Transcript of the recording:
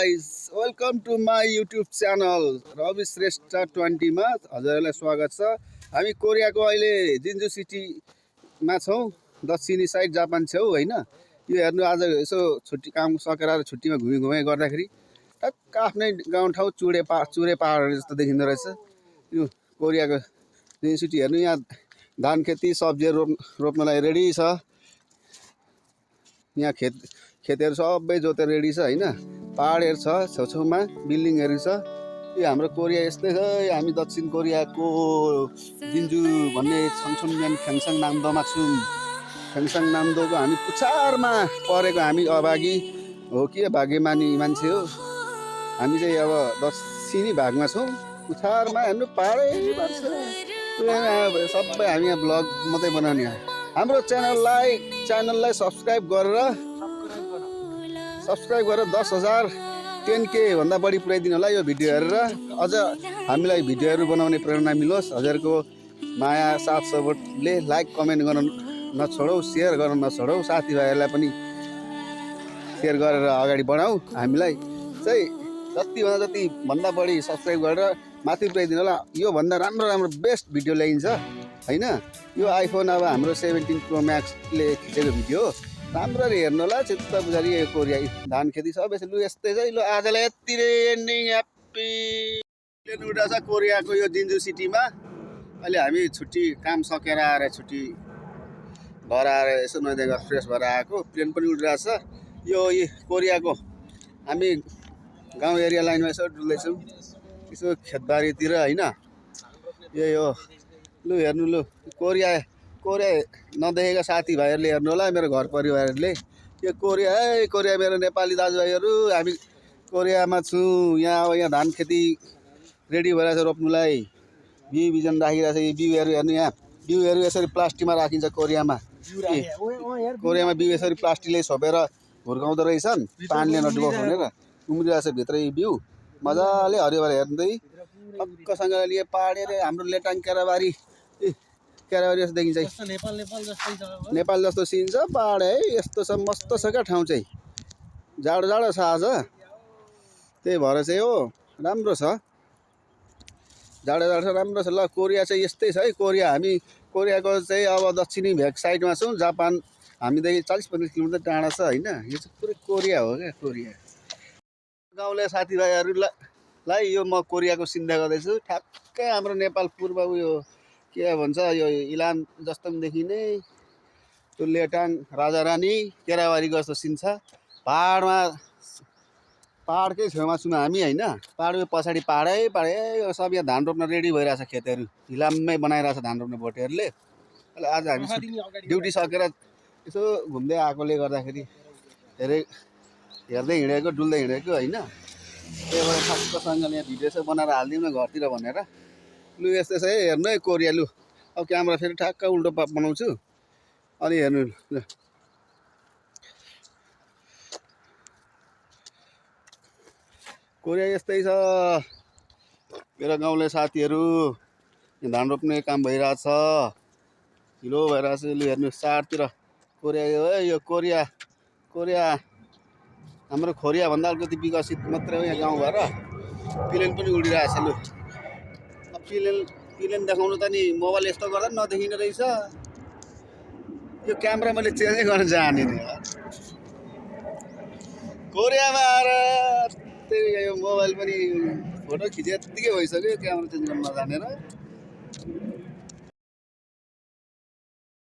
guys, welcome to my YouTube channel Rabi Shrestha 20 मा हजुरहरूलाई स्वागत छ। हामी कोरियाको अहिले जिन्जु सिटीमा छौँ, दक्षिणी साइड जापान छेउ हैन। यो हेर्नु आज यसो छुट्टी काम सकेर छुट्टीमा घुमाइ गर्दाखेरि टक्क आफ्नै गाउँठाउँ चुरे पहाड जस्तो देखिँदो रहेछ। यो कोरियाको जिन्जु सिटी हेर्नु, यहाँ धान खेती सब्जीहरू रोप्नलाई रेडी छ। यहाँ खेतहरू सबै जोतेर रेडी छ हैन। पहाडहरू छ छेउछेउमा, बिल्डिङहरू छ। यो हाम्रो कोरिया यस्तै छ। हामी दक्षिण कोरियाको जिन्जु भन्ने छङछुङगन फ्याङसाङ नामदोमा छौँ। फ्याङसाङ नामदोको हामी पुछारमा परेको हामी अभागी हो कि भाग्यमानी मान्छे हो। हामी चाहिँ अब दक्षिणी भागमा छौँ, पुछारमा हेर्नु पहाडै पर्छ। सबै हामी यहाँ ब्लग मात्रै बनाउने। हाम्रो च्यानललाई सब्सक्राइब गरेर 10,000 10K भन्दा बढी पुर्याइदिनु होला। यो भिडियो हेरेर अझ हामीलाई भिडियोहरू बनाउने प्रेरणा मिलोस्। हजुरको माया साथ सपोर्टले लाइक कमेन्ट गर्न नछोडौ, सेयर गर्न नछोडौ। साथीभाइहरूलाई पनि सेयर गरेर अगाडि बढाउँ। हामीलाई चाहिँ जति भन्दा बढी सब्सक्राइब गरेर माथि पुर्याइदिनु होला। यो भन्दा राम्रो बेस्ट भिडियो ल्याइन्छ हैन। यो आइफोन अब हाम्रो 17 प्रो म्याक्सले खिचेको भिडियो हो। राम्ररी हेर्नु होला। चित्त बुझारी यो कोरिया धान खेती सबै लु यस्तै छ। लु आजलाई यति नै एन्डिङ। ह्याप्पी प्लेन उडाछ कोरियाको यो जिन्जु सिटीमा। अहिले हामी छुट्टी काम सकेर आएर छुट्टी भएर आएर यसो नदिएको फ्रेस भएर आएको। प्लेन पनि उडिरहेछ। यो कोरियाको हामी गाउँ एरिया लाइनमा यसो डुल्दैछौँ, यसो खेतबारीतिर हैन। यो लु हेर्नु, लु कोरिया नदेखेका साथीभाइहरूले हेर्नु होला, मेरो घर परिवारहरूले। यो कोरिया मेरो नेपाली दाजुभाइहरू, हामी कोरियामा छौँ। यहाँ धान खेती रेडी भइरहेछ रोप्नुलाई। बिउ बिजन राखिरहेछ। यो बिउहरू हेर्नु, यहाँ बिउहरू यसरी प्लास्टिकमा राखिन्छ कोरियामा। कोरियामा बिउ यसरी प्लास्टिकले छोपेर हुर्काउँदो रहेछन्, पानीले नडुबाओस् भनेर। उम्रिरहेछ भित्र यो बिउ, मजाले हरियोभरि हेर्दै टक्कसँगले यो पहाडे हाम्रो लेटाङ केराबारी जस्तो देखिन्छ। नेपाल जस्तो सिन छ, पहाड है यस्तो छ, मस्त छ क्या ठाउँ चाहिँ। जाडो छ आज, त्यही भएर चाहिँ हो राम्रो छ। जाडो छ, राम्रो छ। ल कोरिया चाहिँ यस्तै छ है। हामी कोरियाको चाहिँ अब दक्षिणी भेग साइडमा छौँ। जापान हामीदेखि 40-50 किलोमिटर टाढा छ हैन। यो चाहिँ पुरै कोरिया हो क्या कोरिया। गाउँले साथीभाइहरूलाई यो म कोरियाको सिन्दा गर्दैछु। ठ्याक्कै हाम्रो नेपाल पूर्व उयो के भन्छ, यो इलाम जस्तो पनि देखिने, त्यो लेटाङ राजारानी केराबारीको जस्तो सिन छ। पहाडकै छेउमा छौँ हामी हैन। पहाडको पछाडि पहाडै सब यहाँ धान रोप्न रेडी भइरहेछ। खेतहरू हिलाममै बनाइरहेछ धान रोप्ने बोटेहरूले। अहिले आज हामी ड्युटी सकेर यसो घुम्दै आएकोले गर्दाखेरि हेर्दै हिँडेको, डुल्दै हिँडेको हैन। त्यही भएर ठक्कसँगले यहाँ भिडियो चाहिँ बनाएर हालिदिउँ न घरतिर भनेर। लु यस्तै छ है, हेर्नु है कोरिया। लु अब क्यामेरा फेरि ठ्याक्क उल्टो बनाउँछु अनि हेर्नु। ल कोरिया यस्तै छ। मेरो गाउँले साथीहरू धान रोप्ने काम भइरहेछ, हिलो भइरहेछ। लु हेर्नु चारतिर कोरिया। यो कोरिया हाम्रो खोरिया भन्दा अलिकति विकसित मात्रै हो यहाँ गाउँ भएर। प्लेन पनि उडिरहेछ। लु प्लेन देखाउनु त नि मोबाइल यस्तो गर्दा पनि नदेखिने रहेछ। यो क्यामेरा मैले चेन्जै गर्न जाने नि। कोरियामा आएर त्यही यो मोबाइल पनि फोटो खिचे यत्तिकै भइसक्यो, क्यामेरा चेन्ज गर्न नजानेर।